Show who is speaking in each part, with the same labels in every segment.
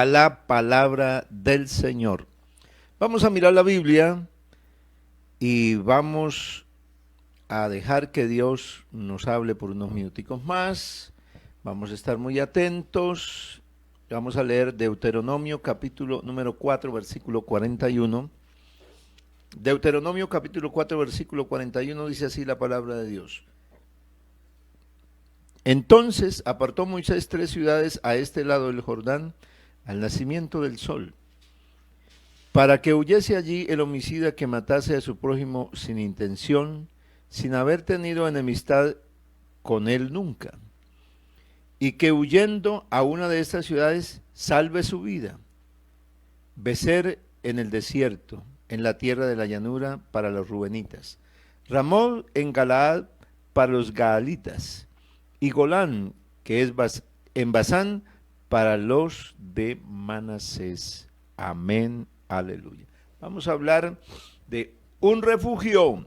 Speaker 1: a la palabra del Señor. Vamos a mirar la Biblia y vamos a dejar que Dios nos hable por unos minuticos más. Vamos a estar muy atentos. Vamos a leer Deuteronomio capítulo número 4, versículo 41. Deuteronomio capítulo 4, versículo 41 dice así la palabra de Dios. Entonces apartó Moisés 3 ciudades a este lado del Jordán, al nacimiento del sol, para que huyese allí el homicida que matase a su prójimo sin intención, sin haber tenido enemistad con él nunca, y que huyendo a una de estas ciudades salve su vida. Becer en el desierto, en la tierra de la llanura para los rubenitas, Ramón en Galaad para los gaalitas, y Golán, que es en Basán, para los de Manasés. Amén, aleluya. Vamos a hablar de un refugio,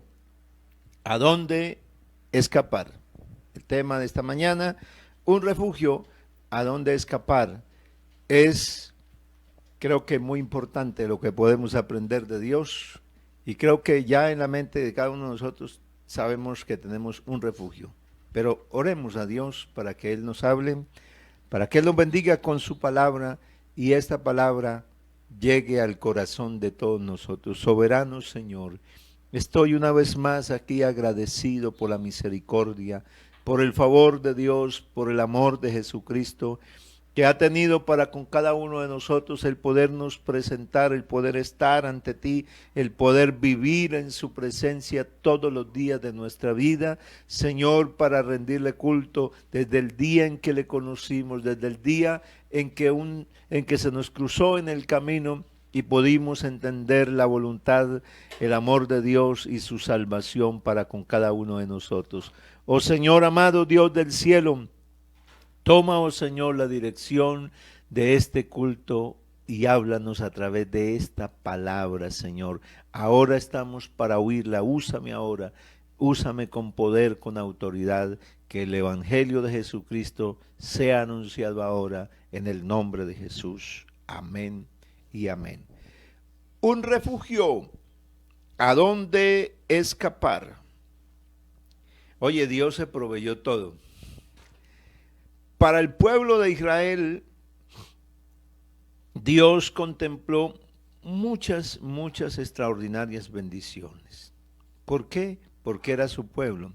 Speaker 1: ¿a dónde escapar? El tema de esta mañana, un refugio, ¿a dónde escapar? Es, creo que muy importante lo que podemos aprender de Dios, y creo que ya en la mente de cada uno de nosotros sabemos que tenemos un refugio. Pero oremos a Dios para que Él nos hable, para que Él nos bendiga con su palabra y esta palabra llegue al corazón de todos nosotros. Soberano Señor, estoy una vez más aquí agradecido por la misericordia, por el favor de Dios, por el amor de Jesucristo, que ha tenido para con cada uno de nosotros el podernos presentar, el poder estar ante ti, el poder vivir en su presencia todos los días de nuestra vida, Señor, para rendirle culto desde el día en que le conocimos, desde el día en que se nos cruzó en el camino y pudimos entender la voluntad, el amor de Dios y su salvación para con cada uno de nosotros. Oh Señor amado Dios del cielo, toma, oh Señor, la dirección de este culto y háblanos a través de esta palabra, Señor. Ahora estamos para oírla, úsame ahora, úsame con poder, con autoridad, que el Evangelio de Jesucristo sea anunciado ahora en el nombre de Jesús. Amén y amén. Un refugio, ¿a dónde escapar? Oye, Dios se proveyó todo. Para el pueblo de Israel, Dios contempló muchas extraordinarias bendiciones. ¿Por qué? Porque era su pueblo,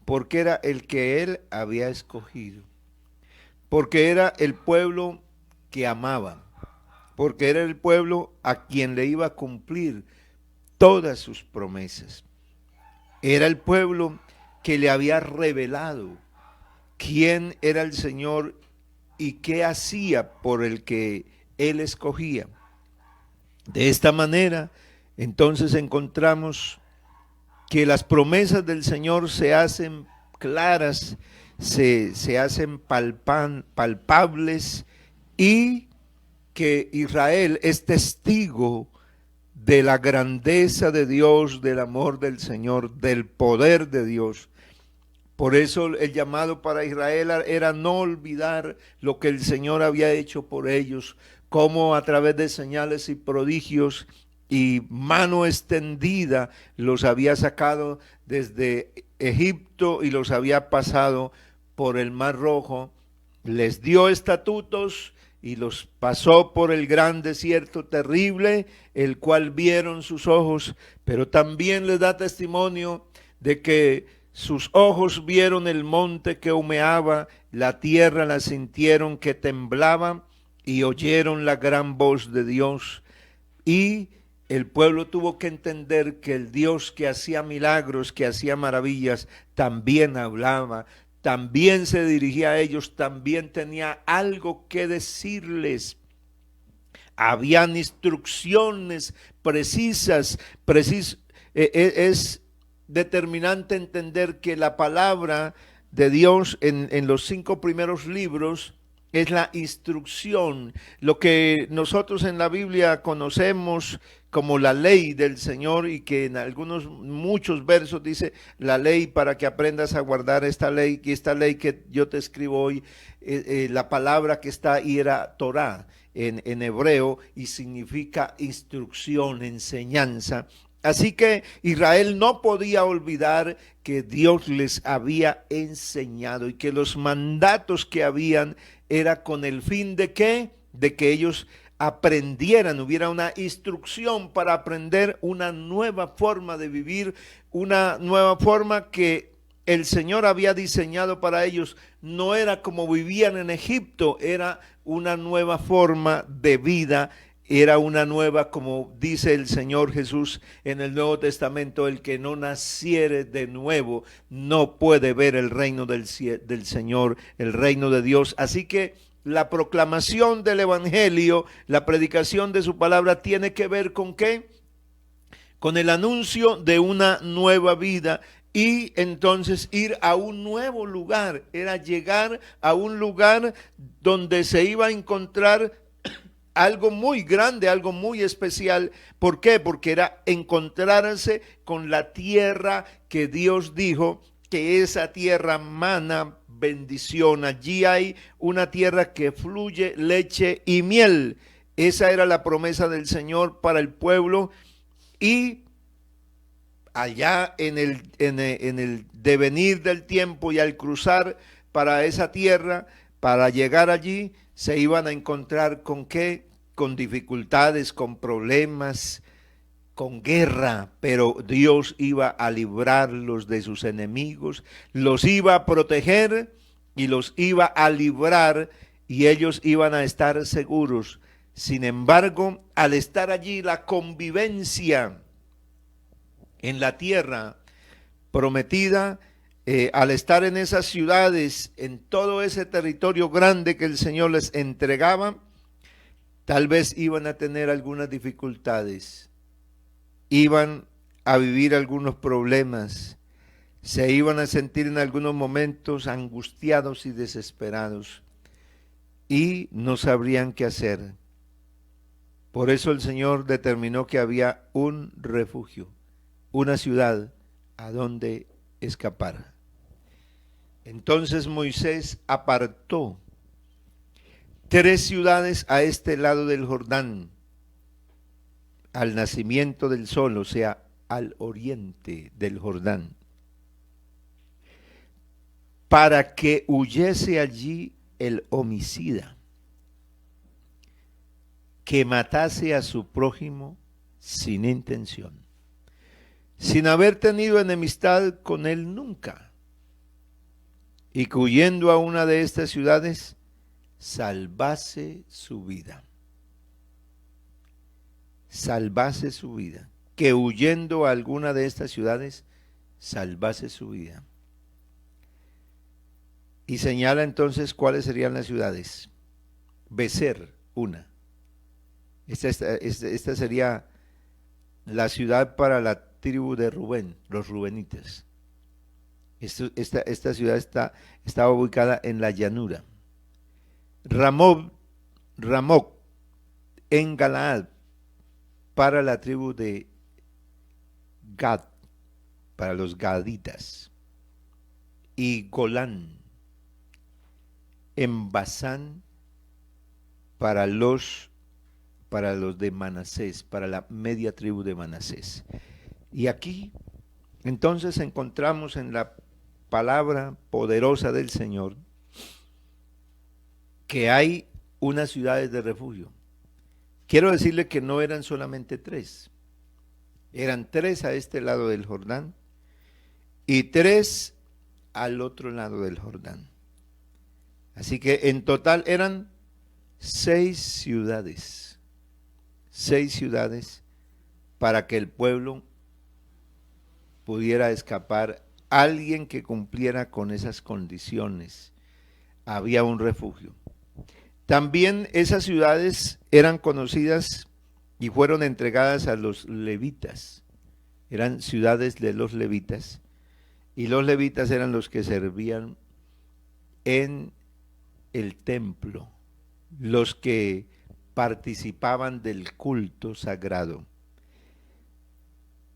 Speaker 1: porque era el que Él había escogido, porque era el pueblo que amaba, porque era el pueblo a quien le iba a cumplir todas sus promesas. Era el pueblo que le había revelado quién era el Señor y qué hacía por el que Él escogía. De esta manera, entonces encontramos que las promesas del Señor se hacen claras, se hacen palpables, y que Israel es testigo de la grandeza de Dios, del amor del Señor, del poder de Dios. Por eso el llamado para Israel era no olvidar lo que el Señor había hecho por ellos, cómo a través de señales y prodigios y mano extendida los había sacado desde Egipto y los había pasado por el Mar Rojo, les dio estatutos y los pasó por el gran desierto terrible, el cual vieron sus ojos, pero también les da testimonio de que sus ojos vieron el monte que humeaba, la tierra la sintieron que temblaba y oyeron la gran voz de Dios. Y el pueblo tuvo que entender que el Dios que hacía milagros, que hacía maravillas, también hablaba, también se dirigía a ellos, también tenía algo que decirles. Habían instrucciones precisas, es determinante entender que la palabra de Dios en los 5 primeros libros es la instrucción, lo que nosotros en la Biblia conocemos como la ley del Señor, y que en muchos versos dice la ley para que aprendas a guardar esta ley que yo te escribo hoy, la palabra que está ahí era Torá. en hebreo y significa instrucción, enseñanza. Así que Israel no podía olvidar que Dios les había enseñado y que los mandatos que habían era con el fin de ¿qué? De que ellos aprendieran, hubiera una instrucción para aprender una nueva forma de vivir, una nueva forma que el Señor había diseñado para ellos. No era como vivían en Egipto, era una nueva forma de vida, era una nueva, como dice el Señor Jesús en el Nuevo Testamento, el que no naciere de nuevo no puede ver el reino del Señor, el reino de Dios. Así que la proclamación del Evangelio, la predicación de su palabra tiene que ver ¿con qué? Con el anuncio de una nueva vida y entonces ir a un nuevo lugar. Era llegar a un lugar donde se iba a encontrar algo muy grande, algo muy especial. ¿Por qué? Porque era encontrarse con la tierra que Dios dijo que esa tierra mana bendición. Allí hay una tierra que fluye leche y miel. Esa era la promesa del Señor para el pueblo. Y allá en el devenir del tiempo y al cruzar para esa tierra, para llegar allí, se iban a encontrar ¿con qué? Con dificultades, con problemas, con guerra, pero Dios iba a librarlos de sus enemigos, los iba a proteger y los iba a librar y ellos iban a estar seguros. Sin embargo, al estar allí, la convivencia en la tierra prometida, al estar en esas ciudades, en todo ese territorio grande que el Señor les entregaba, tal vez iban a tener algunas dificultades, iban a vivir algunos problemas, se iban a sentir en algunos momentos angustiados y desesperados y no sabrían qué hacer. Por eso el Señor determinó que había un refugio, una ciudad a donde escapar. Entonces Moisés apartó 3 ciudades a este lado del Jordán, al nacimiento del sol, o sea, al oriente del Jordán, para que huyese allí el homicida, que matase a su prójimo sin intención, sin haber tenido enemistad con él nunca, y que huyendo a una de estas ciudades, salvase su vida. Salvase su vida. Que huyendo a alguna de estas ciudades, salvase su vida. Y señala entonces cuáles serían las ciudades. Becer, una. Esta sería la ciudad para la tribu de Rubén, los rubenitas. Esta ciudad estaba ubicada en la llanura. Ramoc en Galaad, para la tribu de Gad, para los gaditas. Y Golán en Basán, para los de Manasés, para la media tribu de Manasés. Y aquí entonces encontramos en la palabra poderosa del Señor que hay unas ciudades de refugio. Quiero decirle que no eran solamente 3, eran 3 a este lado del Jordán y 3 al otro lado del Jordán. Así que en total eran 6 ciudades, 6 ciudades para que el pueblo pudiera escapar. Alguien que cumpliera con esas condiciones, había un refugio. También esas ciudades eran conocidas y fueron entregadas a los levitas. Eran ciudades de los levitas. Y los levitas eran los que servían en el templo, los que participaban del culto sagrado.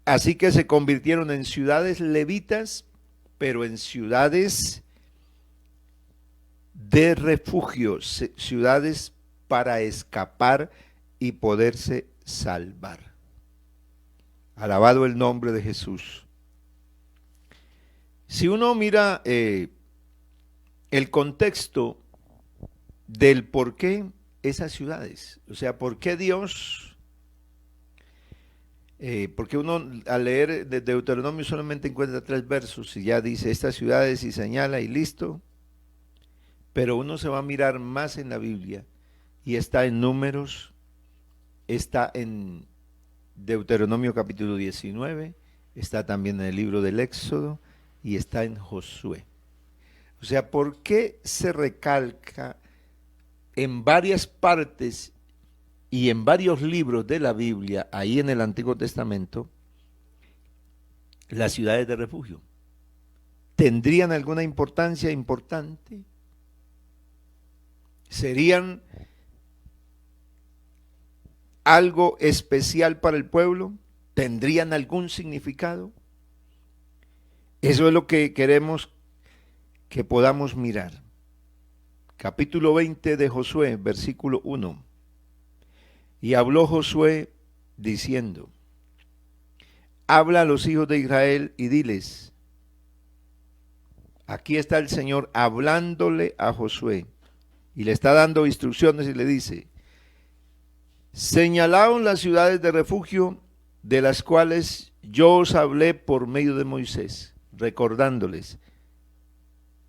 Speaker 1: Así que se convirtieron en ciudades levitas, pero en ciudades de refugio, ciudades para escapar y poderse salvar. Alabado el nombre de Jesús. Si uno mira el contexto del por qué esas ciudades, o sea, por qué Dios, porque uno al leer de Deuteronomio solamente encuentra 3 versos y ya dice estas ciudades y señala y listo, pero uno se va a mirar más en la Biblia y está en Números, está en Deuteronomio capítulo 19, está también en el libro del Éxodo y está en Josué. O sea, ¿por qué se recalca en varias partes y en varios libros de la Biblia, ahí en el Antiguo Testamento, las ciudades de refugio? ¿Tendrían alguna importancia importante? ¿Serían algo especial para el pueblo? ¿Tendrían algún significado? Eso es lo que queremos que podamos mirar. Capítulo 20 de Josué, versículo 1. Y habló Josué diciendo: habla a los hijos de Israel y diles. Aquí está el Señor hablándole a Josué y le está dando instrucciones y le dice: señalaos las ciudades de refugio de las cuales yo os hablé por medio de Moisés, recordándoles.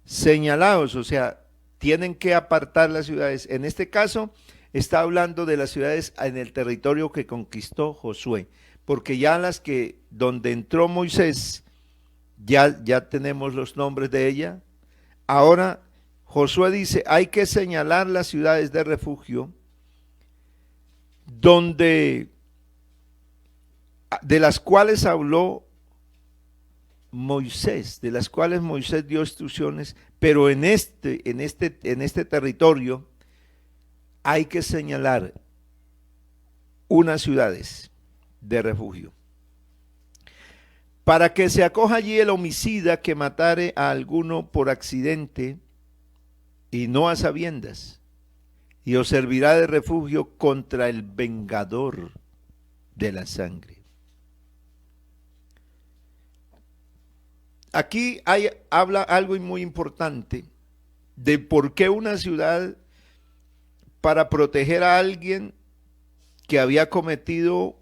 Speaker 1: Señalaos, o sea, tienen que apartar las ciudades. En este caso está hablando de las ciudades en el territorio que conquistó Josué, porque ya las que donde entró Moisés, ya tenemos los nombres de ella. Ahora Josué dice, hay que señalar las ciudades de refugio de las cuales habló Moisés, de las cuales Moisés dio instrucciones, pero en este territorio hay que señalar unas ciudades de refugio. Para que se acoja allí el homicida que matare a alguno por accidente y no a sabiendas, y os servirá de refugio contra el vengador de la sangre. Aquí habla algo muy importante de por qué una ciudad, para proteger a alguien que había cometido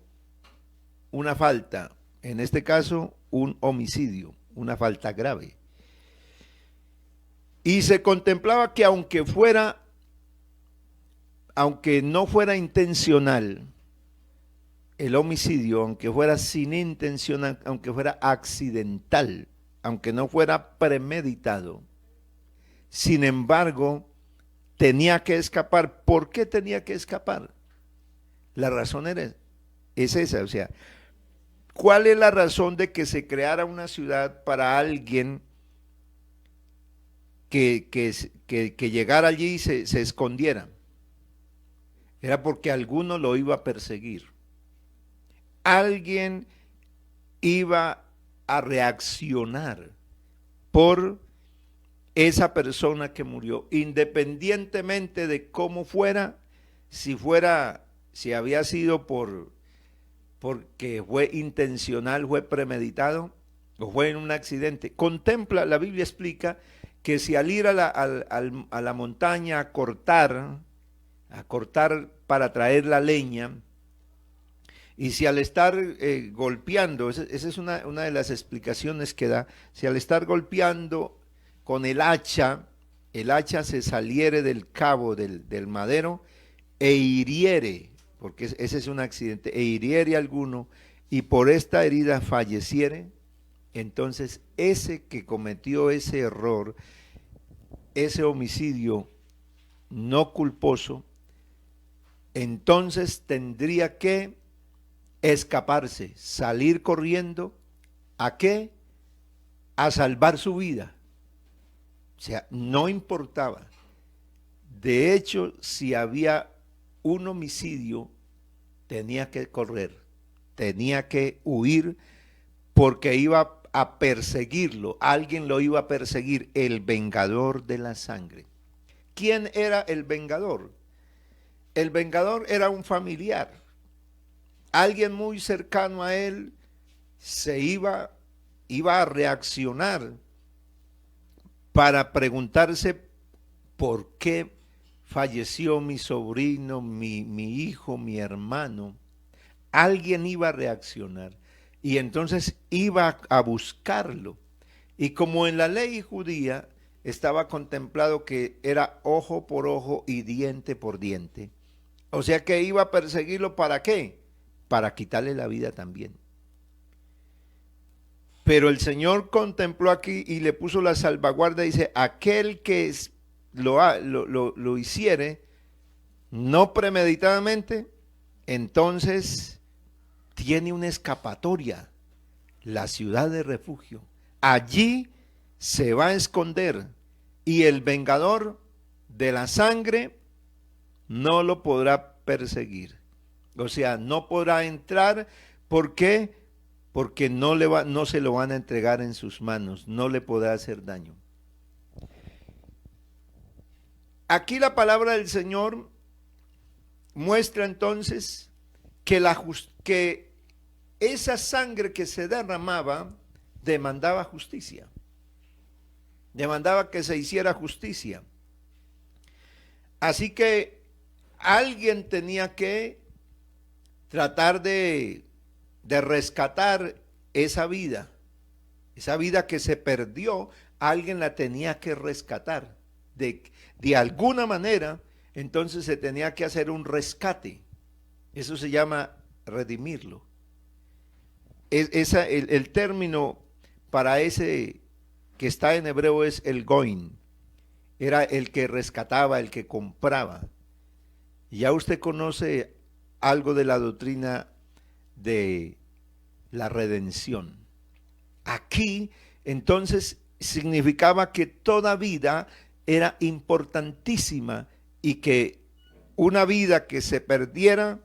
Speaker 1: una falta, en este caso un homicidio, una falta grave. Y se contemplaba que aunque no fuera intencional el homicidio, aunque fuera sin intención, aunque fuera accidental, aunque no fuera premeditado, sin embargo, tenía que escapar. ¿Por qué tenía que escapar? La razón es esa, o sea, ¿cuál es la razón de que se creara una ciudad para alguien que llegara allí y se escondiera? Era porque alguno lo iba a perseguir. Alguien iba a reaccionar por esa persona que murió, independientemente de cómo fuera, si había sido porque fue intencional, fue premeditado o fue en un accidente. Contempla, la Biblia explica que si al ir a la montaña a cortar para traer la leña, y si al estar golpeando, esa es una de las explicaciones que da, si al estar golpeando con el hacha se saliere del cabo del madero e hiriere, porque ese es un accidente, e hiriere a alguno y por esta herida falleciere, entonces ese que cometió ese error, ese homicidio no culposo, entonces tendría que escaparse, salir corriendo. ¿A qué? A salvar su vida. O sea, no importaba. De hecho, si había un homicidio, tenía que correr, tenía que huir, porque iba a perseguirlo, alguien lo iba a perseguir, el vengador de la sangre. ¿Quién era el vengador? el vengador era un familiar, alguien muy cercano a él iba a reaccionar para preguntarse por qué falleció mi sobrino, mi hijo, mi hermano. Alguien iba a reaccionar y entonces iba a buscarlo. Y como en la ley judía estaba contemplado que era ojo por ojo y diente por diente, o sea que iba a perseguirlo, ¿para qué? Para quitarle la vida también. Pero el Señor contempló aquí y le puso la salvaguarda, dice, aquel que lo hiciere no premeditadamente, entonces tiene una escapatoria, la ciudad de refugio. Allí se va a esconder y el vengador de la sangre no lo podrá perseguir. O sea, no podrá entrar. ¿Por qué? Porque no se lo van a entregar en sus manos, no le podrá hacer daño. Aquí la palabra del Señor muestra entonces que esa sangre que se derramaba demandaba justicia, demandaba que se hiciera justicia. Así que alguien tenía que tratar de rescatar esa vida que se perdió, alguien la tenía que rescatar. De alguna manera, entonces se tenía que hacer un rescate. Eso se llama redimirlo. El término para ese que está en hebreo es el goin. Era el que rescataba, el que compraba. Ya usted conoce algo de la doctrina de la redención. Aquí, entonces, significaba que toda vida era importantísima y que una vida que se perdiera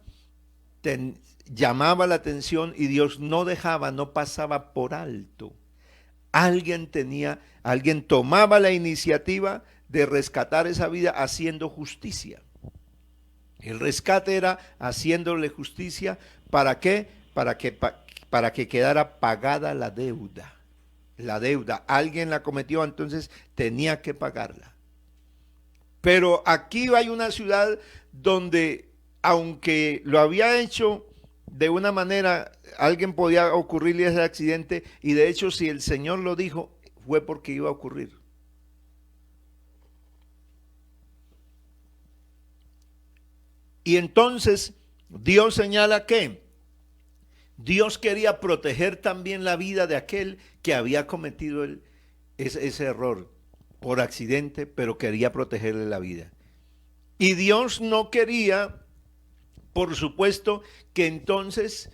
Speaker 1: llamaba la atención y Dios no dejaba, no pasaba por alto. Alguien tomaba la iniciativa de rescatar esa vida haciendo justicia. El rescate era haciéndole justicia. ¿Para qué? Para que quedara pagada la deuda. La deuda, alguien la cometió, entonces tenía que pagarla. Pero aquí hay una ciudad donde, aunque lo había hecho de una manera, alguien podía ocurrirle ese accidente, y de hecho si el Señor lo dijo, fue porque iba a ocurrir. Y entonces Dios señala que Dios quería proteger también la vida de aquel que había cometido ese error por accidente, pero quería protegerle la vida. Y Dios no quería, por supuesto, que entonces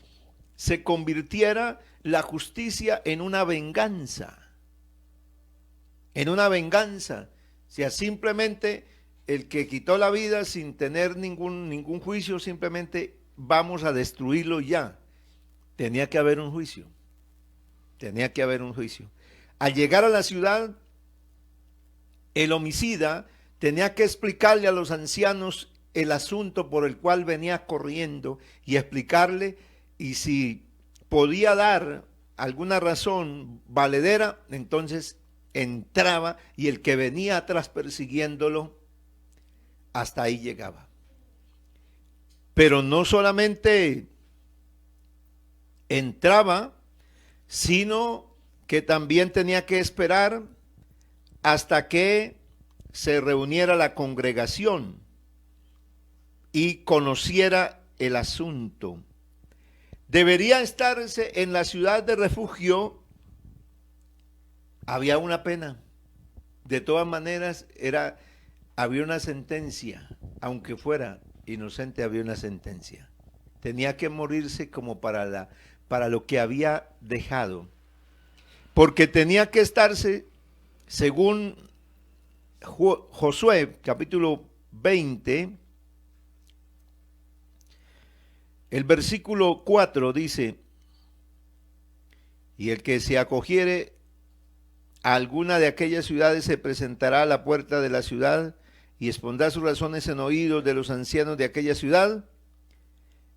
Speaker 1: se convirtiera la justicia en una venganza. En una venganza. O sea, simplemente el que quitó la vida sin tener ningún juicio, simplemente vamos a destruirlo ya. Tenía que haber un juicio. Tenía que haber un juicio. Al llegar a la ciudad, el homicida tenía que explicarle a los ancianos el asunto por el cual venía corriendo y explicarle, y si podía dar alguna razón valedera, entonces entraba y el que venía atrás persiguiéndolo, hasta ahí llegaba. Pero no solamente entraba, sino que también tenía que esperar hasta que se reuniera la congregación y conociera el asunto. Debería estarse en la ciudad de refugio. Había una pena. De todas maneras, había una sentencia. Aunque fuera inocente, había una sentencia. Tenía que morirse como para lo que había dejado. Porque tenía que estarse, según Josué, capítulo 20, el versículo 4 dice: y el que se acogiere a alguna de aquellas ciudades se presentará a la puerta de la ciudad y expondrá sus razones en oídos de los ancianos de aquella ciudad,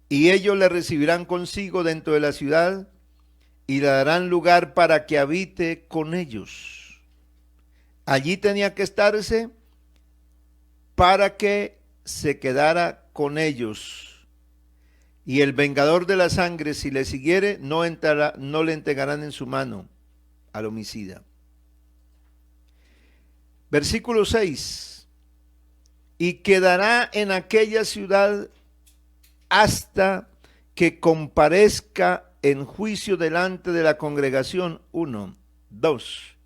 Speaker 1: y ellos le recibirán consigo dentro de la ciudad, y le darán lugar para que habite con ellos. Allí tenía que estarse para que se quedara con ellos. Y el vengador de la sangre, si le siguiere, no le entregarán en su mano al homicida. Versículo 6. Y quedará en aquella ciudad hasta que comparezca en juicio delante de la congregación. 1, 2.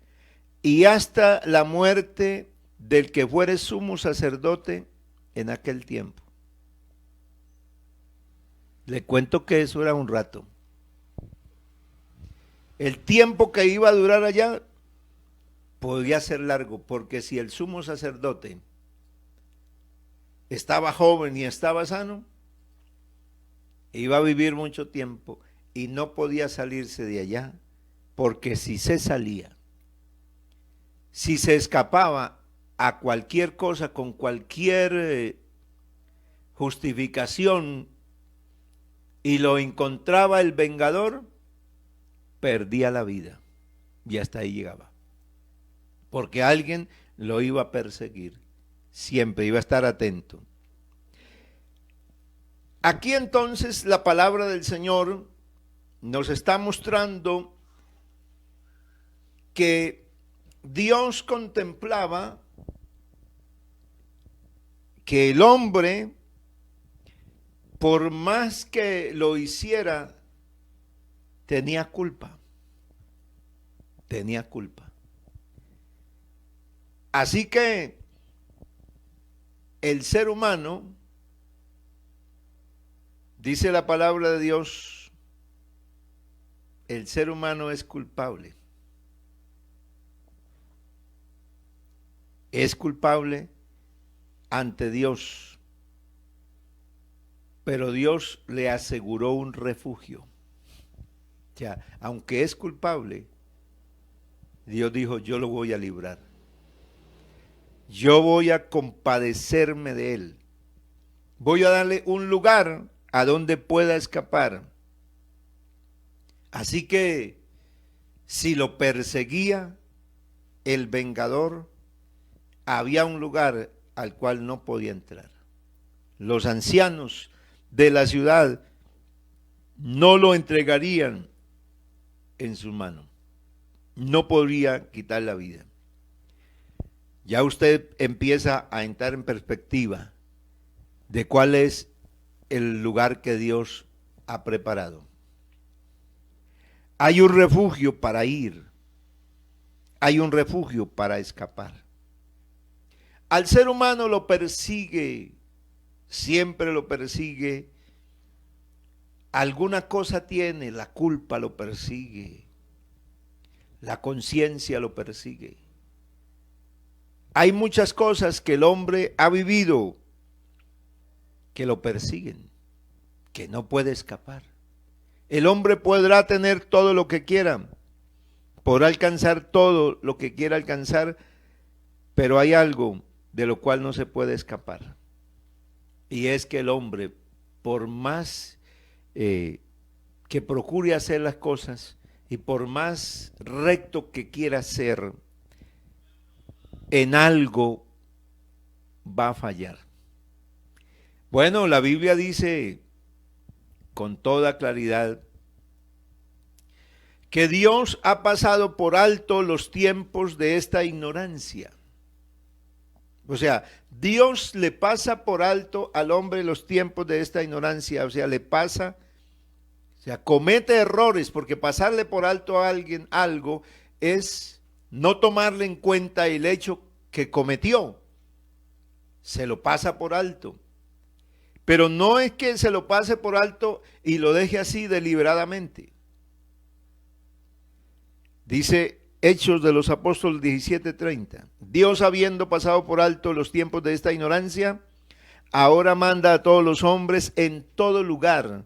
Speaker 1: Y hasta la muerte del que fuere sumo sacerdote en aquel tiempo. Le cuento que eso era un rato. El tiempo que iba a durar allá podía ser largo, porque si el sumo sacerdote estaba joven y estaba sano, iba a vivir mucho tiempo y no podía salirse de allá, porque si se salía, si se escapaba a cualquier cosa con cualquier justificación y lo encontraba el vengador, perdía la vida y hasta ahí llegaba, porque alguien lo iba a perseguir, siempre iba a estar atento. Aquí entonces la palabra del Señor nos está mostrando que Dios contemplaba que el hombre, por más que lo hiciera, tenía culpa. Tenía culpa. Así que el ser humano, dice la palabra de Dios, el ser humano es culpable. Es culpable ante Dios, pero Dios le aseguró un refugio. O sea, aunque es culpable, Dios dijo, yo lo voy a librar. Yo voy a compadecerme de él. Voy a darle un lugar a donde pueda escapar. Así que, si lo perseguía el vengador, había un lugar al cual no podía entrar. Los ancianos de la ciudad no lo entregarían en su mano. No podría quitar la vida. Ya usted empieza a entrar en perspectiva de cuál es el lugar que Dios ha preparado. Hay un refugio para ir. Hay un refugio para escapar. Al ser humano lo persigue, siempre lo persigue. Alguna cosa tiene, la culpa lo persigue. La conciencia lo persigue. Hay muchas cosas que el hombre ha vivido que lo persiguen, que no puede escapar. El hombre podrá tener todo lo que quiera, podrá alcanzar todo lo que quiera alcanzar, pero hay algo de lo cual no se puede escapar. Y es que el hombre, por más que procure hacer las cosas y por más recto que quiera ser, en algo va a fallar. Bueno, la Biblia dice con toda claridad que Dios ha pasado por alto los tiempos de esta ignorancia. O sea, Dios le pasa por alto al hombre los tiempos de esta ignorancia, o sea, le pasa, o sea, comete errores, porque pasarle por alto a alguien algo es no tomarle en cuenta el hecho que cometió. Se lo pasa por alto. Pero no es que se lo pase por alto y lo deje así deliberadamente. Dice Hechos de los Apóstoles 17:30. Dios, habiendo pasado por alto los tiempos de esta ignorancia, ahora manda a todos los hombres en todo lugar.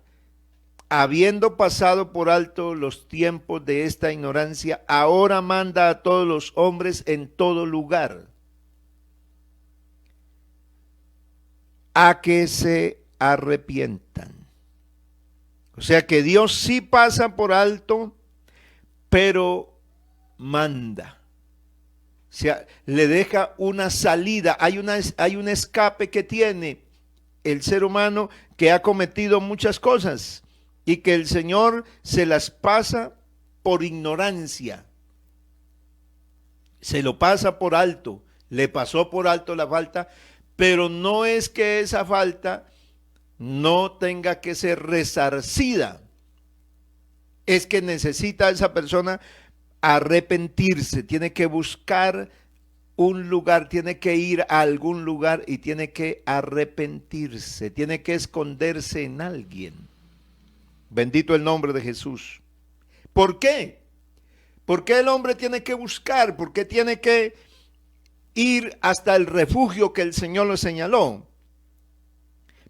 Speaker 1: Habiendo pasado por alto los tiempos de esta ignorancia, ahora manda a todos los hombres en todo lugar. a que se arrepientan. O sea que Dios sí pasa por alto, pero manda. O sea, le deja una salida, hay un escape que tiene el ser humano que ha cometido muchas cosas y que el Señor se las pasa por ignorancia. Se lo pasa por alto, le pasó por alto la falta, pero no es que esa falta no tenga que ser resarcida. Es que necesita esa persona arrepentirse, tiene que buscar un lugar, tiene que ir a algún lugar y tiene que arrepentirse, tiene que esconderse en alguien. Bendito el nombre de Jesús. ¿Por qué? ¿Por qué el hombre tiene que buscar? ¿Por qué tiene que ir hasta el refugio que el Señor le señaló?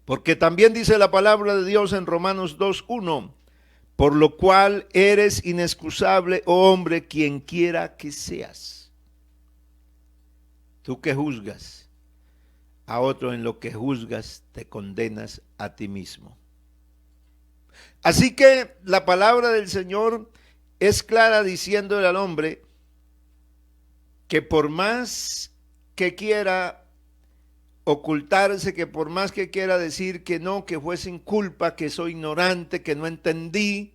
Speaker 1: Porque también dice la palabra de Dios en Romanos 2:1, por lo cual eres inexcusable, oh hombre, quien quiera que seas. Tú que juzgas a otro, en lo que juzgas te condenas a ti mismo. Así que la palabra del Señor es clara diciéndole al hombre que por más que quiera ocultarse, que por más que quiera decir que no, que fue sin culpa, que soy ignorante, que no entendí,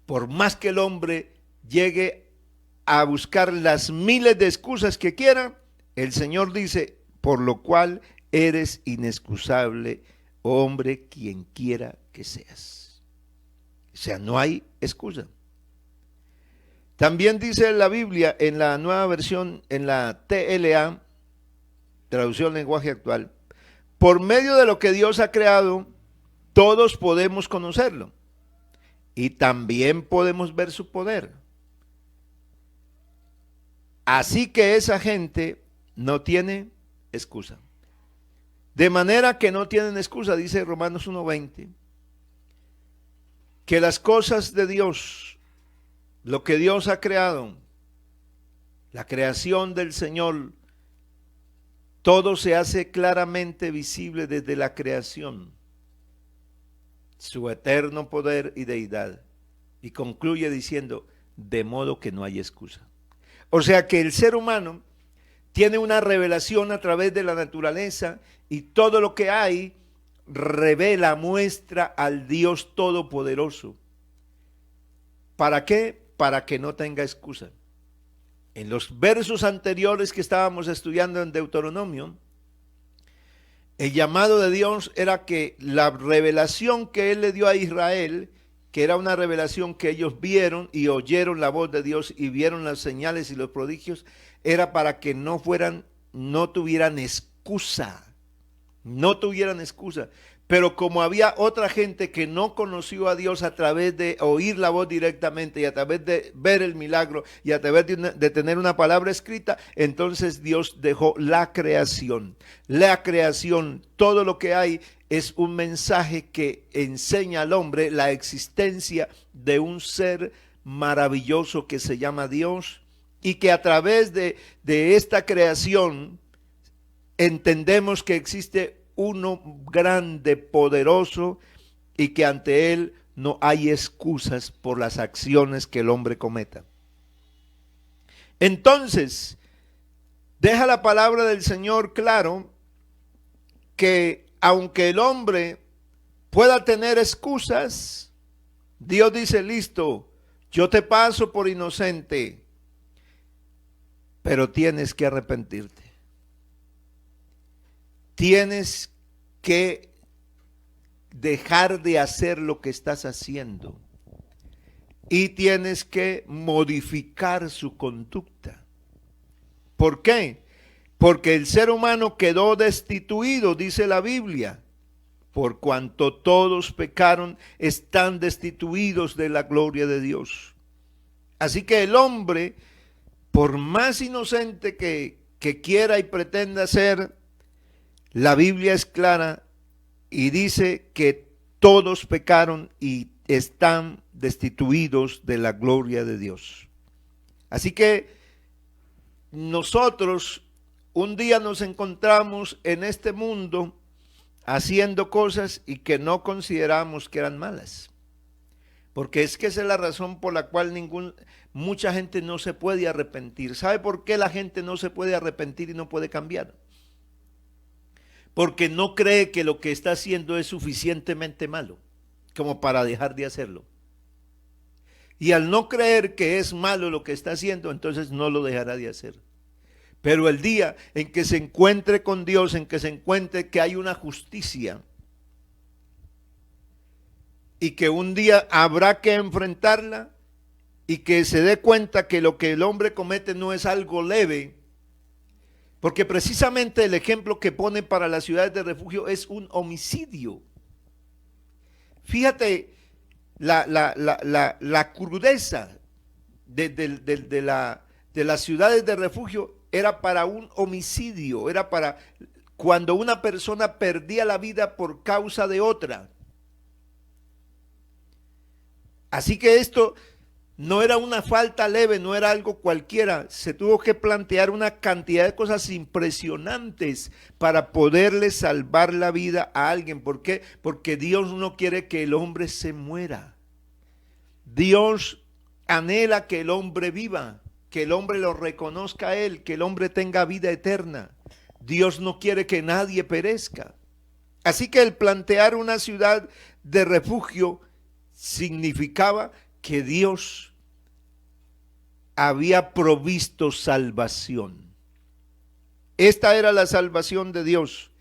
Speaker 1: por más que el hombre llegue a buscar las miles de excusas que quiera, el Señor dice, por lo cual eres inexcusable, hombre, quien quiera que seas. O sea, no hay excusa. También dice la Biblia en la nueva versión, en la TLA, traducción lenguaje actual, por medio de lo que Dios ha creado, todos podemos conocerlo y también podemos ver su poder. Así que esa gente no tiene excusa. De manera que no tienen excusa, dice Romanos 1:20, que las cosas de Dios, lo que Dios ha creado, la creación del Señor, todo se hace claramente visible desde la creación, su eterno poder y deidad. Y concluye diciendo, de modo que no hay excusa. O sea que el ser humano tiene una revelación a través de la naturaleza y todo lo que hay revela, muestra al Dios Todopoderoso. ¿Para qué? Para que no tenga excusa. En los versos anteriores que estábamos estudiando en Deuteronomio, el llamado de Dios era que la revelación que Él le dio a Israel, que era una revelación que ellos vieron y oyeron la voz de Dios y vieron las señales y los prodigios, era para que no tuvieran excusa, no tuvieran excusa. Pero como había otra gente que no conoció a Dios a través de oír la voz directamente y a través de ver el milagro y a través de tener una palabra escrita, entonces Dios dejó la creación. La creación, todo lo que hay es un mensaje que enseña al hombre la existencia de un ser maravilloso que se llama Dios y que a través de esta creación entendemos que existe uno grande, poderoso, y que ante Él no hay excusas por las acciones que el hombre cometa. Entonces, deja la palabra del Señor claro que aunque el hombre pueda tener excusas, Dios dice, listo, yo te paso por inocente, pero tienes que arrepentirte. Tienes que dejar de hacer lo que estás haciendo y tienes que modificar su conducta. ¿Por qué? Porque el ser humano quedó destituido, dice la Biblia, por cuanto todos pecaron, están destituidos de la gloria de Dios. Así que el hombre, por más inocente que quiera y pretenda ser, la Biblia es clara y dice que todos pecaron y están destituidos de la gloria de Dios. Así que nosotros, un día nos encontramos en este mundo haciendo cosas y que no consideramos que eran malas. Porque es que esa es la razón por la cual mucha gente no se puede arrepentir. ¿Sabe por qué la gente no se puede arrepentir y no puede cambiar? Porque no cree que lo que está haciendo es suficientemente malo como para dejar de hacerlo. Y al no creer que es malo lo que está haciendo, entonces no lo dejará de hacer. Pero el día en que se encuentre con Dios, en que se encuentre que hay una justicia y que un día habrá que enfrentarla y que se dé cuenta que lo que el hombre comete no es algo leve, porque precisamente el ejemplo que pone para las ciudades de refugio es un homicidio. Fíjate la crudeza de las ciudades de refugio. Era para un homicidio, era para cuando una persona perdía la vida por causa de otra. Así que esto no era una falta leve, no era algo cualquiera. Se tuvo que plantear una cantidad de cosas impresionantes para poderle salvar la vida a alguien. ¿Por qué? Porque Dios no quiere que el hombre se muera. Dios anhela que el hombre viva, que el hombre lo reconozca a él, que el hombre tenga vida eterna. Dios no quiere que nadie perezca. Así que el plantear una ciudad de refugio significaba que Dios había provisto salvación. Esta era la salvación de Dios.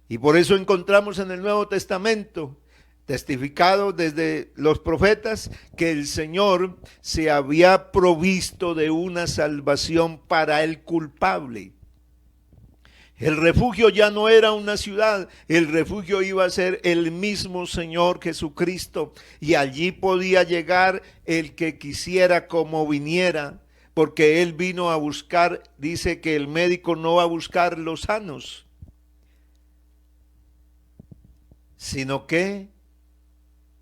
Speaker 1: Y por eso encontramos en el Nuevo Testamento testificado desde los profetas que el Señor se había provisto de una salvación para el culpable. El refugio ya no era una ciudad, el refugio iba a ser el mismo Señor Jesucristo, y allí podía llegar el que quisiera como viniera, porque Él vino a buscar, dice que el médico no va a buscar los sanos, sino que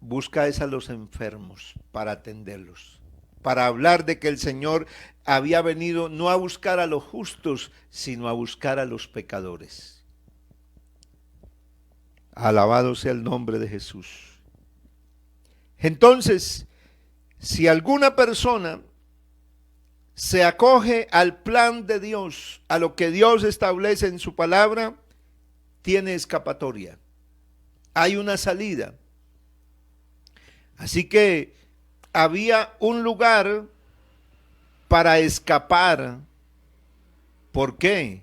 Speaker 1: busca es a los enfermos para atenderlos, para hablar de que el Señor había venido no a buscar a los justos, sino a buscar a los pecadores. Alabado sea el nombre de Jesús. Entonces, si alguna persona se acoge al plan de Dios, a lo que Dios establece en su palabra, tiene escapatoria. Hay una salida. Así que había un lugar para escapar. ¿Por qué?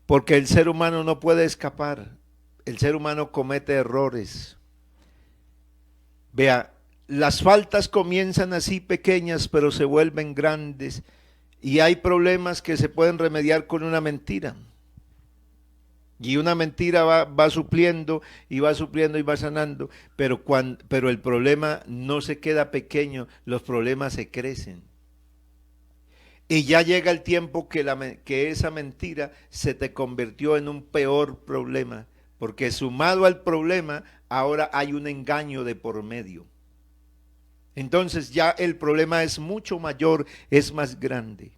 Speaker 1: Porque el ser humano no puede escapar. El ser humano comete errores. Vea, las faltas comienzan así pequeñas, pero se vuelven grandes. Y hay problemas que se pueden remediar con una mentira. Y una mentira va supliendo y va supliendo y va sanando, pero el problema no se queda pequeño, los problemas se crecen. Y ya llega el tiempo que esa mentira se te convirtió en un peor problema, porque sumado al problema, ahora hay un engaño de por medio. Entonces ya el problema es mucho mayor, es más grande.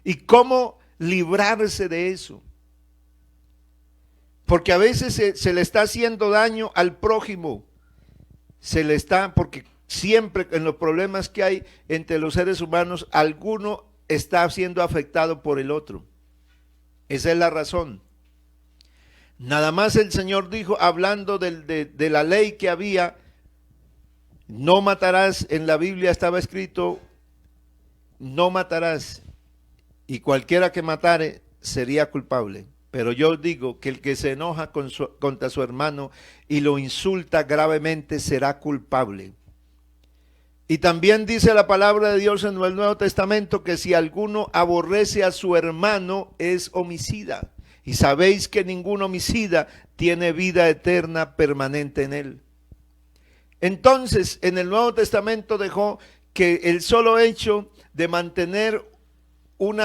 Speaker 1: ¿Y cómo librarse de eso? Porque a veces se le está haciendo daño al prójimo, porque siempre en los problemas que hay entre los seres humanos, alguno está siendo afectado por el otro. Esa es la razón. Nada más el Señor dijo, hablando de la ley que había, no matarás. En la Biblia estaba escrito, no matarás, y cualquiera que matare sería culpable. Pero yo digo que el que se enoja contra su hermano y lo insulta gravemente será culpable. Y también dice la palabra de Dios en el Nuevo Testamento que si alguno aborrece a su hermano es homicida. Y sabéis que ningún homicida tiene vida eterna permanente en él. Entonces, en el Nuevo Testamento dejó que el solo hecho de mantener un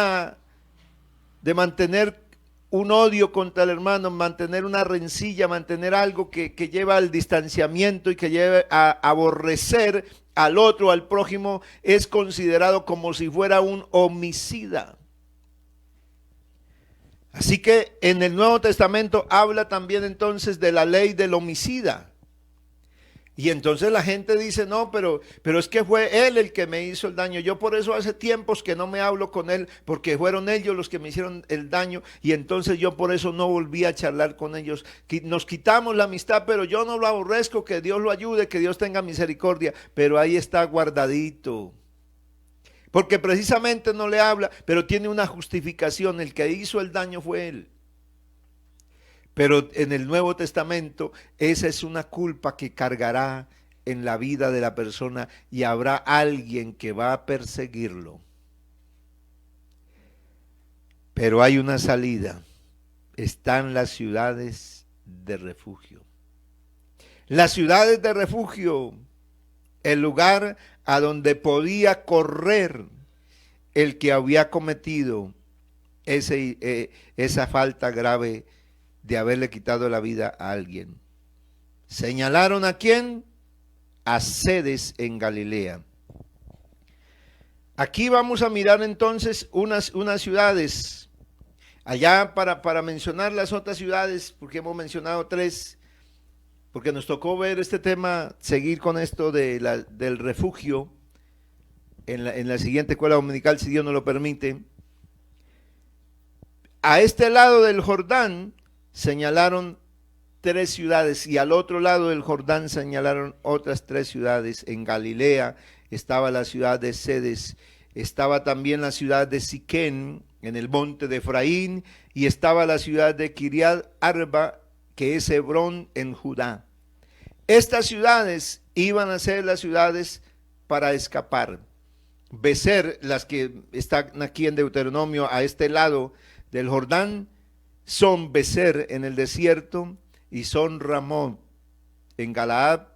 Speaker 1: odio contra el hermano, mantener una rencilla, mantener algo que lleva al distanciamiento y que lleva a aborrecer al otro, al prójimo, es considerado como si fuera un homicida. Así que en el Nuevo Testamento habla también entonces de la ley del homicida. Y entonces la gente dice, no, pero es que fue él el que me hizo el daño. Yo por eso hace tiempos que no me hablo con él, porque fueron ellos los que me hicieron el daño. Y entonces yo por eso no volví a charlar con ellos. Nos quitamos la amistad, pero yo no lo aborrezco, que Dios lo ayude, que Dios tenga misericordia. Pero ahí está guardadito. Porque precisamente no le habla, pero tiene una justificación. El que hizo el daño fue él. Pero en el Nuevo Testamento esa es una culpa que cargará en la vida de la persona y habrá alguien que va a perseguirlo. Pero hay una salida. Están las ciudades de refugio. Las ciudades de refugio, el lugar a donde podía correr el que había cometido esa falta grave de haberle quitado la vida a alguien. ¿Señalaron a quién? A Cedes en Galilea. Aquí vamos a mirar entonces unas ciudades. Allá para mencionar las otras ciudades, porque hemos mencionado 3, porque nos tocó ver este tema, seguir con esto del refugio en la siguiente escuela dominical, si Dios nos lo permite. A este lado del Jordán señalaron 3 ciudades y al otro lado del Jordán señalaron otras 3 ciudades. En Galilea estaba la ciudad de Cedes, estaba también la ciudad de Siquén en el monte de Efraín y estaba la ciudad de Kiriat Arba, que es Hebrón en Judá. Estas ciudades iban a ser las ciudades para escapar. Becer, las que están aquí en Deuteronomio a este lado del Jordán, son Becer en el desierto y son Ramón en Galaad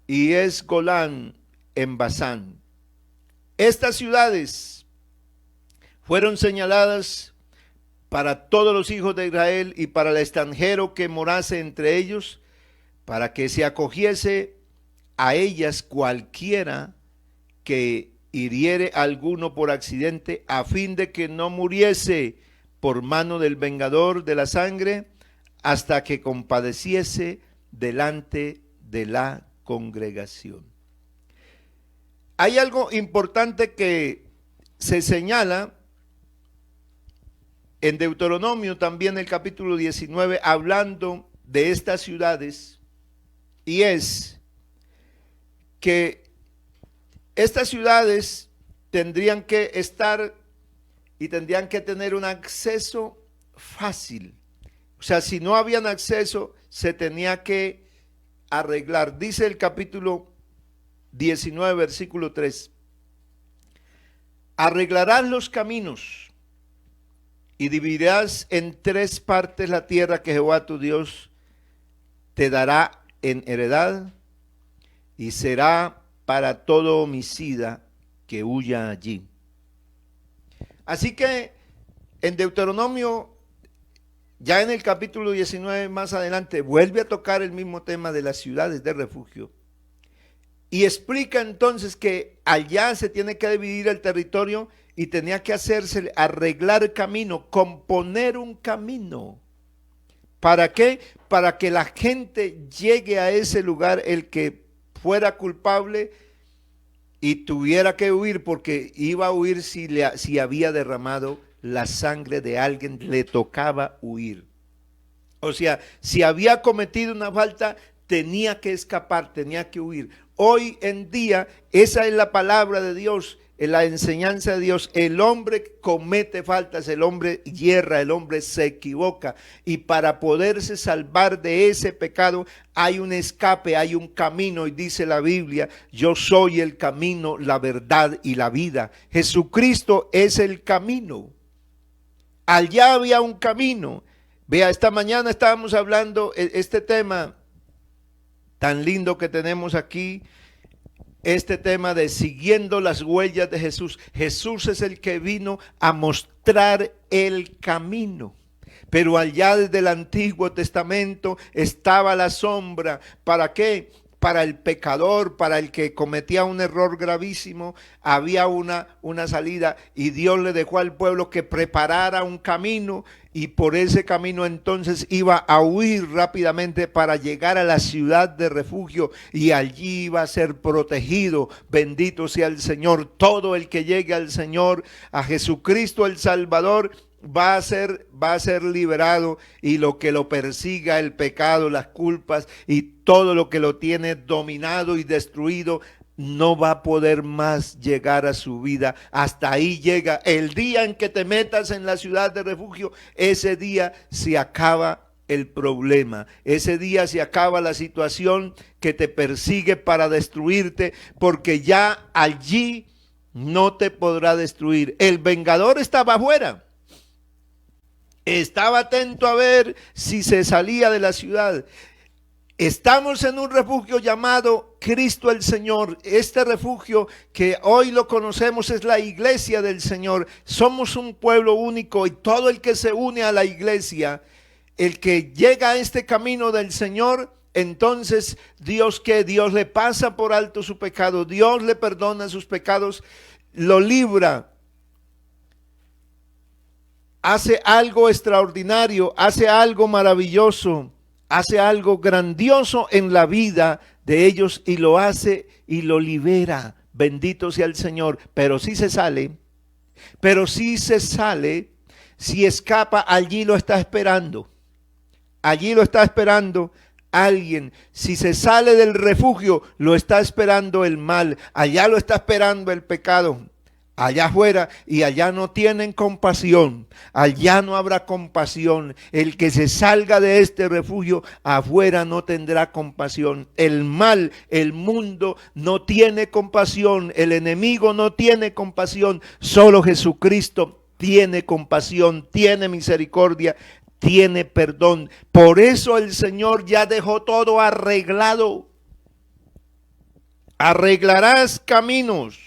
Speaker 1: y es Golán en Basán. Estas ciudades fueron señaladas para todos los hijos de Israel y para el extranjero que morase entre ellos, para que se acogiese a ellas cualquiera que hiriere a alguno por accidente, a fin de que no muriese por mano del vengador de la sangre, hasta que compadeciese delante de la congregación. Hay algo importante que se señala en Deuteronomio, también el capítulo 19, hablando de estas ciudades, y es que estas ciudades tendrían que estar y tendrían que tener un acceso fácil. O sea, si no habían acceso, se tenía que arreglar. Dice el capítulo 19, versículo 3. Arreglarás los caminos y dividirás en 3 partes la tierra que Jehová tu Dios te dará en heredad, y será para todo homicida que huya allí. Así que en Deuteronomio, ya en el capítulo 19 más adelante, vuelve a tocar el mismo tema de las ciudades de refugio y explica entonces que allá se tiene que dividir el territorio y tenía que hacerse, arreglar camino, componer un camino. ¿Para qué? Para que la gente llegue a ese lugar, el que fuera culpable y tuviera que huir, porque iba a huir si había derramado la sangre de alguien, le tocaba huir. O sea, si había cometido una falta, tenía que escapar, tenía que huir. Hoy en día, esa es la palabra de Dios, en la enseñanza de Dios. El hombre comete faltas, el hombre yerra, el hombre se equivoca, y para poderse salvar de ese pecado hay un escape, hay un camino, y dice la Biblia: yo soy el camino, la verdad y la vida. Jesucristo es el camino. Allá había un camino. Vea, esta mañana estábamos hablando este tema tan lindo que tenemos aquí, este tema de siguiendo las huellas de Jesús. Jesús es el que vino a mostrar el camino. Pero allá desde el Antiguo Testamento estaba la sombra. ¿Para qué? para el pecador, para el que cometía un error gravísimo, había una salida, y Dios le dejó al pueblo que preparara un camino, y por ese camino entonces iba a huir rápidamente para llegar a la ciudad de refugio, y allí iba a ser protegido. Bendito sea el Señor. Todo el que llegue al Señor, a Jesucristo el Salvador, va a ser liberado, y lo que lo persiga, el pecado, las culpas y todo lo que lo tiene dominado y destruido, no va a poder más llegar a su vida. Hasta ahí llega. El día en que te metas en la ciudad de refugio, ese día se acaba el problema. Ese día se acaba la situación que te persigue para destruirte, porque ya allí no te podrá destruir. El vengador estaba afuera. Estaba atento a ver si se salía de la ciudad. Estamos en un refugio llamado Cristo el Señor. Este refugio que hoy lo conocemos es la iglesia del Señor. Somos un pueblo único, y todo el que se une a la iglesia, el que llega a este camino del Señor, entonces Dios le pasa por alto su pecado, Dios le perdona sus pecados, lo libra. Hace algo extraordinario, hace algo maravilloso, hace algo grandioso en la vida de ellos, y lo hace y lo libera. Bendito sea el Señor. Pero si se sale, si escapa, allí lo está esperando. Allí lo está esperando alguien. Si se sale del refugio, lo está esperando el mal. Allá lo está esperando el pecado. Allá afuera, y allá no tienen compasión, allá no habrá compasión. El que se salga de este refugio, afuera no tendrá compasión. El mal, el mundo no tiene compasión, el enemigo no tiene compasión. Solo Jesucristo tiene compasión, tiene misericordia, tiene perdón. Por eso el Señor ya dejó todo arreglado. Arreglarás caminos.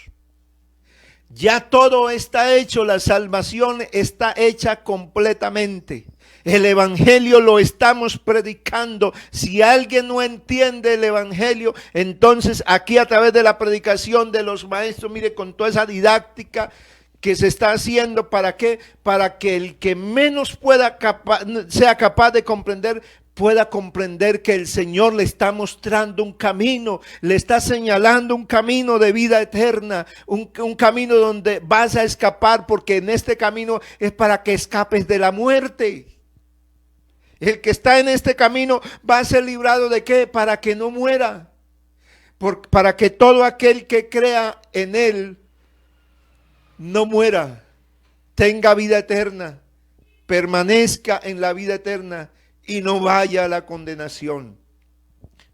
Speaker 1: Ya todo está hecho, la salvación está hecha completamente. El evangelio lo estamos predicando. Si alguien no entiende el evangelio, entonces aquí a través de la predicación de los maestros, mire, con toda esa didáctica que se está haciendo, ¿para qué? Para que el que menos sea capaz de comprender, pueda comprender que el Señor le está mostrando un camino, le está señalando un camino de vida eterna, un camino donde vas a escapar, porque en este camino es para que escapes de la muerte. El que está en este camino va a ser librado ¿de qué? Para que no muera, para que todo aquel que crea en Él no muera, tenga vida eterna, permanezca en la vida eterna y no vaya a la condenación.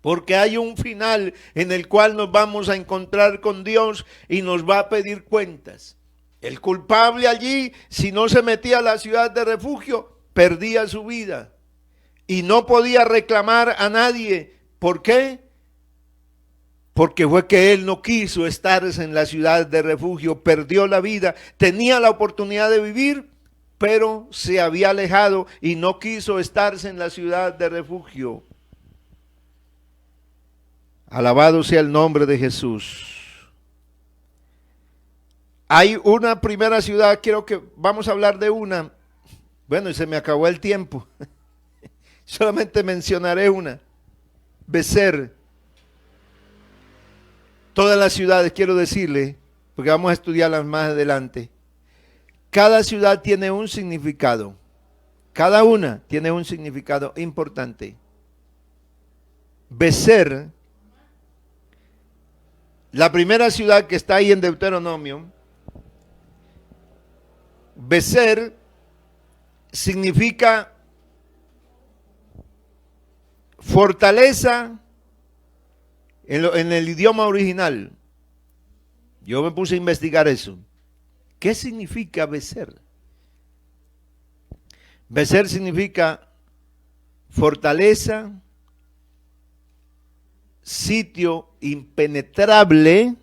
Speaker 1: Porque hay un final en el cual nos vamos a encontrar con Dios y nos va a pedir cuentas. El culpable allí, si no se metía a la ciudad de refugio, perdía su vida y no podía reclamar a nadie. ¿Por qué? Porque fue que él no quiso estar en la ciudad de refugio, perdió la vida, tenía la oportunidad de vivir, pero se había alejado y no quiso estarse en la ciudad de refugio. Alabado sea el nombre de Jesús. Hay una primera ciudad, quiero que vamos a hablar de una. Bueno, y se me acabó el tiempo. Solamente mencionaré una. Becer. Todas las ciudades, quiero decirle, porque vamos a estudiarlas más adelante. Cada ciudad tiene un significado. Cada una tiene un significado importante. Becer, la primera ciudad que está ahí en Deuteronomio, Becer significa fortaleza en el idioma original. Yo me puse a investigar eso. ¿Qué significa Becer? Becer significa fortaleza, sitio impenetrable,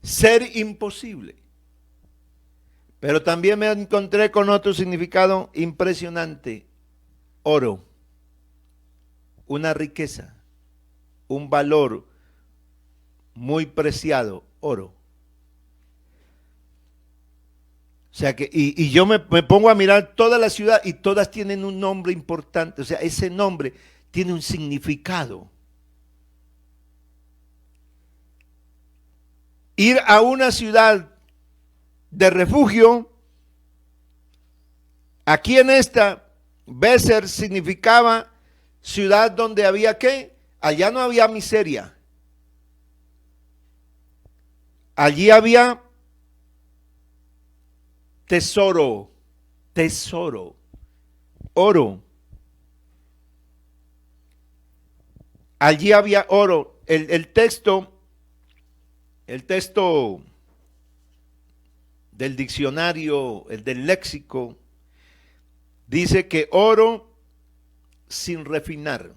Speaker 1: ser imposible. Pero también me encontré con otro significado impresionante: oro, una riqueza, un valor muy preciado, oro. O sea que, y yo me pongo a mirar toda la ciudad y todas tienen un nombre importante. O sea, ese nombre tiene un significado. Ir a una ciudad de refugio, aquí en esta, Bézer significaba ciudad donde había ¿qué? Allá no había miseria. Allí había tesoro, oro. Allí había oro. El texto del diccionario, el del léxico, dice que oro sin refinar.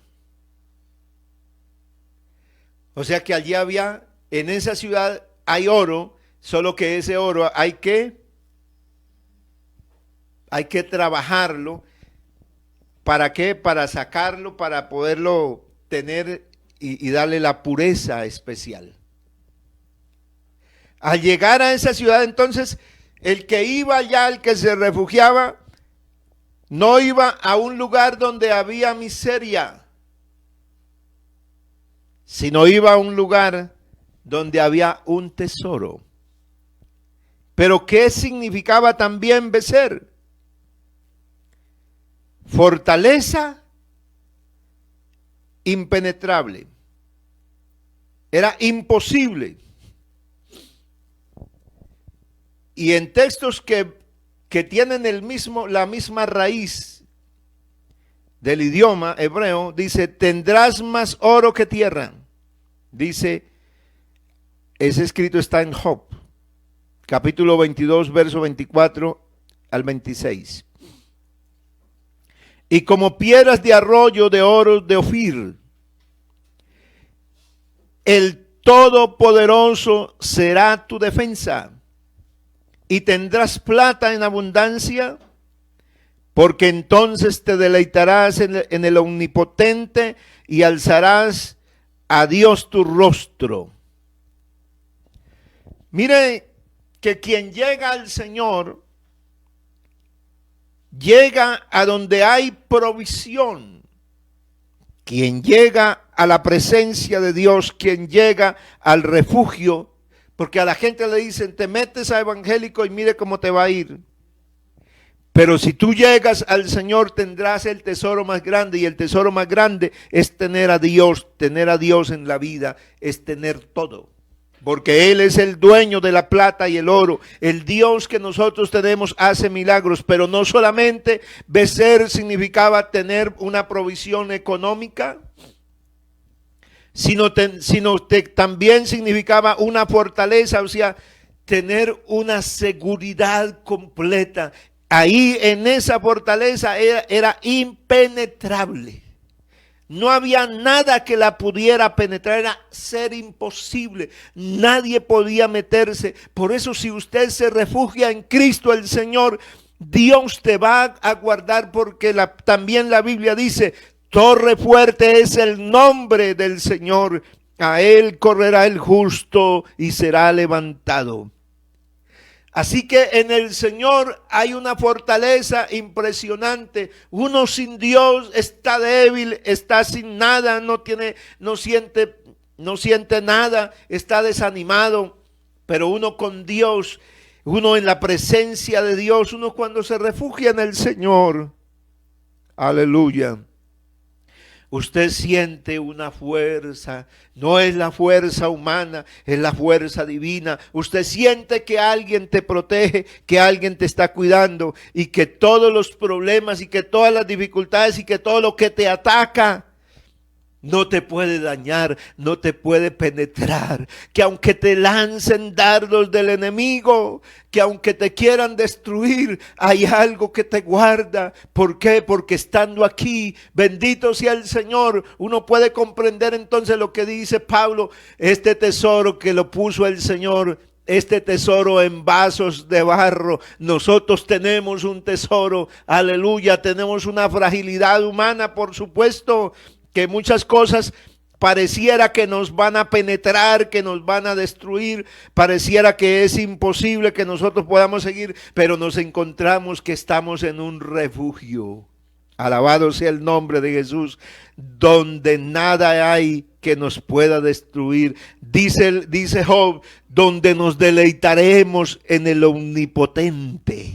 Speaker 1: O sea que allí había, en esa ciudad hay oro, solo que ese oro hay que trabajarlo. ¿Para qué? Para sacarlo, para poderlo tener y darle la pureza especial. Al llegar a esa ciudad, entonces, el que iba allá, el que se refugiaba, no iba a un lugar donde había miseria, sino iba a un lugar donde había un tesoro. Pero ¿qué significaba también Bézer? Fortaleza impenetrable. Era imposible. Y en textos que tienen la misma raíz del idioma hebreo, dice, tendrás más oro que tierra. Dice, ese escrito está en Job, capítulo 22, verso 24 al 26. Y como piedras de arroyo de oro de Ofir, el Todopoderoso será tu defensa. Y tendrás plata en abundancia, porque entonces te deleitarás en el Omnipotente y alzarás a Dios tu rostro. Mire que quien llega al Señor, llega a donde hay provisión. Quien llega a la presencia de Dios, quien llega al refugio, porque a la gente le dicen, te metes a evangélico y mire cómo te va a ir. Pero si tú llegas al Señor, tendrás el tesoro más grande, y el tesoro más grande es tener a Dios en la vida, es tener todo. Porque Él es el dueño de la plata y el oro. El Dios que nosotros tenemos hace milagros, pero no solamente Bézer significaba tener una provisión económica, sino también significaba una fortaleza, o sea, tener una seguridad completa. Ahí en esa fortaleza era impenetrable. No había nada que la pudiera penetrar, era ser imposible. Nadie podía meterse. Por eso si usted se refugia en Cristo el Señor, Dios te va a guardar, porque también la Biblia dice, torre fuerte es el nombre del Señor, a Él correrá el justo y será levantado. Así que en el Señor hay una fortaleza impresionante. Uno sin Dios está débil, está sin nada, no siente nada, está desanimado. Pero uno con Dios, uno en la presencia de Dios, uno cuando se refugia en el Señor, aleluya, usted siente una fuerza, no es la fuerza humana, es la fuerza divina. Usted siente que alguien te protege, que alguien te está cuidando, y que todos los problemas y que todas las dificultades y que todo lo que te ataca no te puede dañar, no te puede penetrar. Que aunque te lancen dardos del enemigo, que aunque te quieran destruir, hay algo que te guarda. ¿Por qué? Porque estando aquí, bendito sea el Señor, uno puede comprender entonces lo que dice Pablo, este tesoro que lo puso el Señor, este tesoro en vasos de barro. Nosotros tenemos un tesoro, aleluya, tenemos una fragilidad humana, por supuesto, que muchas cosas pareciera que nos van a penetrar, que nos van a destruir, pareciera que es imposible que nosotros podamos seguir, pero nos encontramos que estamos en un refugio. Alabado sea el nombre de Jesús, donde nada hay que nos pueda destruir. Dice Job, donde nos deleitaremos en el Omnipotente,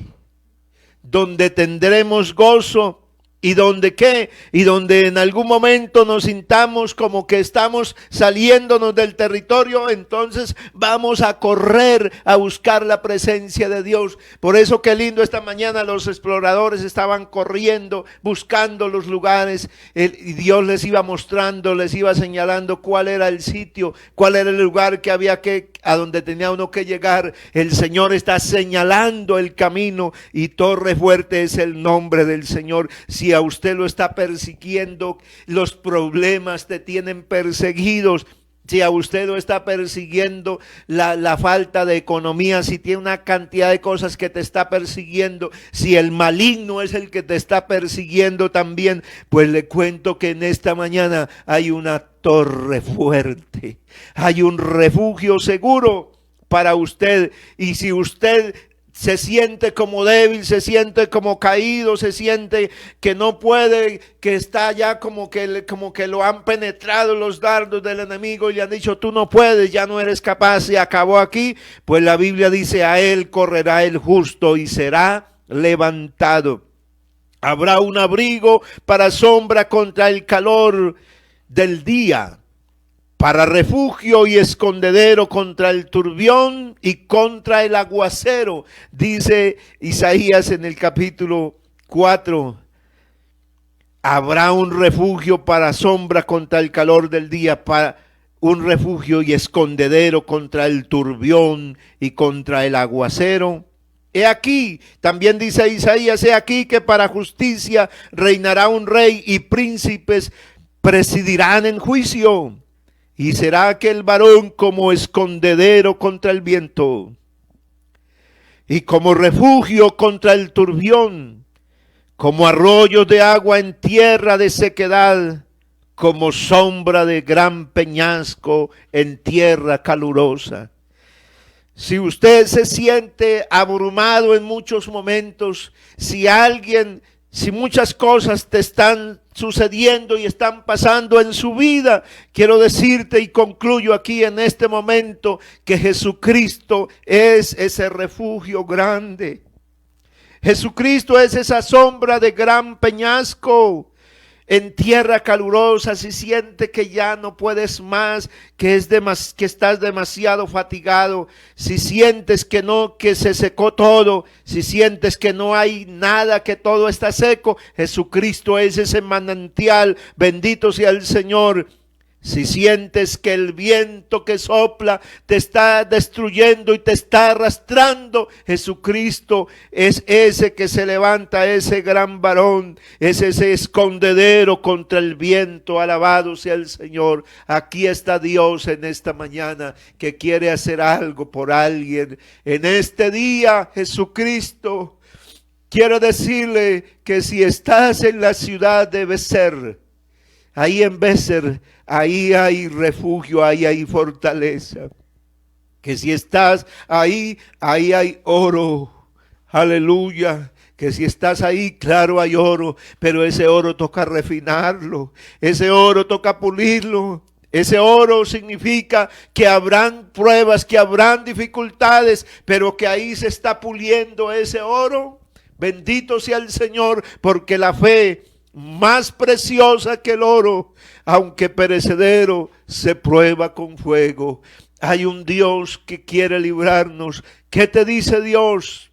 Speaker 1: donde tendremos gozo. ¿Y donde qué? Y donde en algún momento nos sintamos como que estamos saliéndonos del territorio, entonces vamos a correr a buscar la presencia de Dios. Por eso qué lindo, esta mañana los exploradores estaban corriendo, buscando los lugares, y Dios les iba mostrando, les iba señalando cuál era el sitio, cuál era el lugar que había a donde tenía uno que llegar. El Señor está señalando el camino, y Torre Fuerte es el nombre del Señor. Si a usted lo está persiguiendo, los problemas te tienen perseguidos. Si a usted lo está persiguiendo la falta de economía, si tiene una cantidad de cosas que te está persiguiendo, si el maligno es el que te está persiguiendo también, pues le cuento que en esta mañana hay una torre fuerte, hay un refugio seguro para usted. Y si usted se siente como débil, se siente como caído, se siente que no puede, que está ya como que lo han penetrado los dardos del enemigo y le han dicho, tú no puedes, ya no eres capaz, se acabó aquí. Pues la Biblia dice, a él correrá el justo y será levantado. Habrá un abrigo para sombra contra el calor del día, para refugio y escondedero contra el turbión y contra el aguacero. Dice Isaías en el capítulo 4, habrá un refugio para sombra contra el calor del día, para un refugio y escondedero contra el turbión y contra el aguacero. He aquí, también dice Isaías, he aquí que para justicia reinará un rey y príncipes presidirán en juicio. Y será aquel varón como escondedero contra el viento y como refugio contra el turbión, como arroyo de agua en tierra de sequedad, como sombra de gran peñasco en tierra calurosa. Si usted se siente abrumado en muchos momentos, si muchas cosas te están sucediendo y están pasando en su vida, quiero decirte y concluyo aquí en este momento que Jesucristo es ese refugio grande. Jesucristo es esa sombra de gran peñasco en tierra calurosa. Si siente que ya no puedes más, que estás demasiado fatigado, si sientes que se secó todo, si sientes que no hay nada, que todo está seco, Jesucristo es ese manantial. Bendito sea el Señor. Si sientes que el viento que sopla te está destruyendo y te está arrastrando, Jesucristo es ese que se levanta, ese gran varón, es ese escondedero contra el viento. Alabado sea el Señor. Aquí está Dios en esta mañana que quiere hacer algo por alguien. En este día, Jesucristo, quiero decirle que si estás en la ciudad de Becer, ahí en Becer, ahí hay refugio, ahí hay fortaleza. Que si estás ahí, ahí hay oro. Aleluya. Que si estás ahí, claro, hay oro, pero ese oro toca refinarlo, ese oro toca pulirlo. Ese oro significa que habrán pruebas, que habrán dificultades, pero que ahí se está puliendo ese oro. Bendito sea el Señor, porque la fe, más preciosa que el oro, aunque perecedero, se prueba con fuego. Hay un Dios que quiere librarnos. ¿Qué te dice Dios?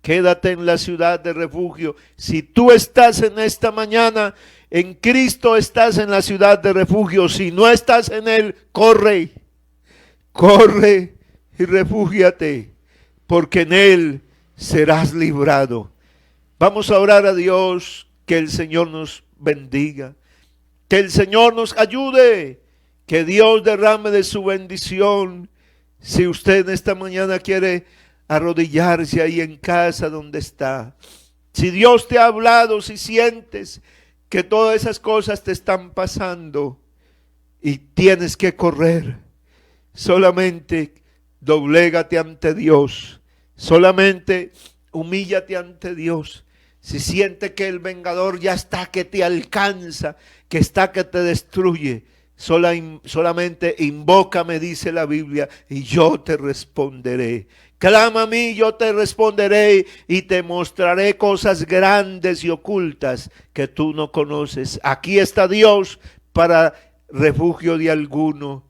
Speaker 1: Quédate en la ciudad de refugio. Si tú estás en esta mañana en Cristo, estás en la ciudad de refugio. Si no estás en Él, corre y refúgiate, porque en Él serás librado. Vamos a orar a Dios. Que el Señor nos bendiga, que el Señor nos ayude, que Dios derrame de su bendición. Si usted en esta mañana quiere arrodillarse ahí en casa donde está, si Dios te ha hablado, si sientes que todas esas cosas te están pasando y tienes que correr. Solamente doblégate ante Dios. Solamente humíllate ante Dios. Si sientes que el vengador ya está que te alcanza, que está que te destruye, solamente invócame, dice la Biblia, y yo te responderé. Clama a mí, yo te responderé y te mostraré cosas grandes y ocultas que tú no conoces. Aquí está Dios para refugio de alguno.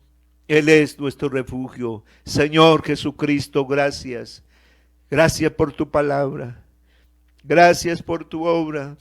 Speaker 1: Él es nuestro refugio. Señor Jesucristo, gracias. Gracias por tu palabra. Gracias por tu obra.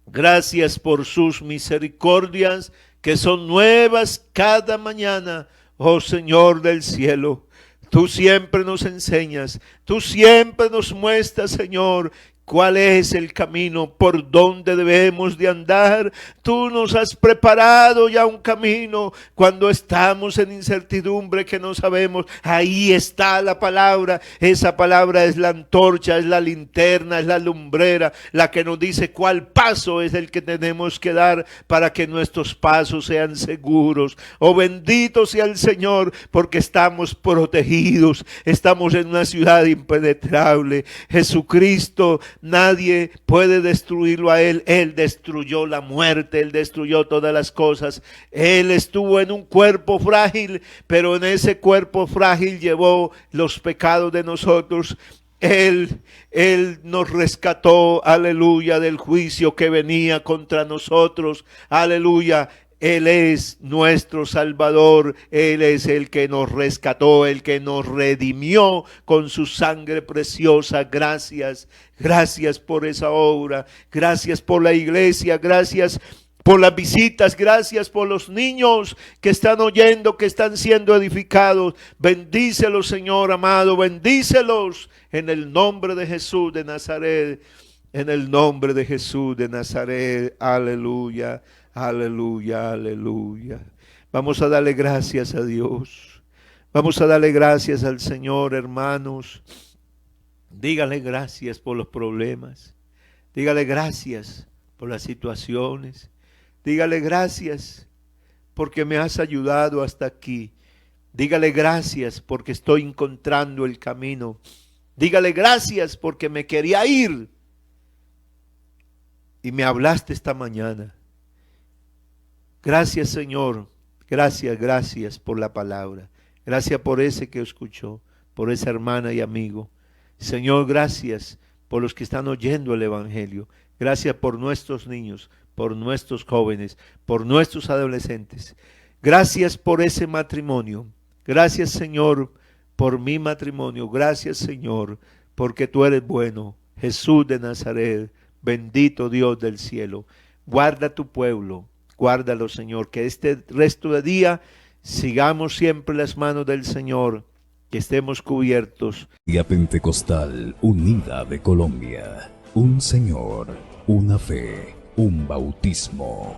Speaker 1: Gracias por sus misericordias que son nuevas cada mañana, oh Señor del cielo. Tú siempre nos enseñas, tú siempre nos muestras, Señor, cuál es el camino, por donde debemos de andar. Tú nos has preparado ya un camino cuando estamos en incertidumbre que no sabemos. Ahí está la palabra. Esa palabra es la antorcha, es la linterna, es la lumbrera, la que nos dice cuál paso es el que tenemos que dar para que nuestros pasos sean seguros. Oh, bendito sea el Señor, porque estamos protegidos. Estamos en una ciudad impenetrable. Jesucristo, nadie puede destruirlo a Él. Él destruyó la muerte, Él destruyó todas las cosas. Él estuvo en un cuerpo frágil, pero en ese cuerpo frágil llevó los pecados de nosotros. Él nos rescató, aleluya, del juicio que venía contra nosotros, aleluya. Él es nuestro Salvador, Él es el que nos rescató, el que nos redimió con su sangre preciosa. Gracias, gracias por esa obra, gracias por la iglesia, gracias por las visitas, gracias por los niños que están oyendo, que están siendo edificados. Bendícelos, Señor amado, bendícelos en el nombre de Jesús de Nazaret, en el nombre de Jesús de Nazaret, aleluya. Aleluya, aleluya. Vamos a darle gracias a Dios. Vamos a darle gracias al Señor, hermanos. Dígale gracias por los problemas. Dígale gracias por las situaciones. Dígale gracias porque me has ayudado hasta aquí. Dígale gracias porque estoy encontrando el camino. Dígale gracias porque me quería ir y me hablaste esta mañana. Gracias, Señor, gracias por la palabra, gracias por ese que escuchó, por esa hermana y amigo. Señor, gracias por los que están oyendo el Evangelio, gracias por nuestros niños, por nuestros jóvenes, por nuestros adolescentes. Gracias por ese matrimonio, gracias, Señor, por mi matrimonio, gracias, Señor, porque tú eres bueno. Jesús de Nazaret, bendito Dios del cielo, guarda tu pueblo. Guárdalo, Señor, que este resto de día sigamos siempre las manos del Señor, que estemos cubiertos.
Speaker 2: Iglesia Pentecostal Unida de Colombia, un Señor, una fe, un bautismo.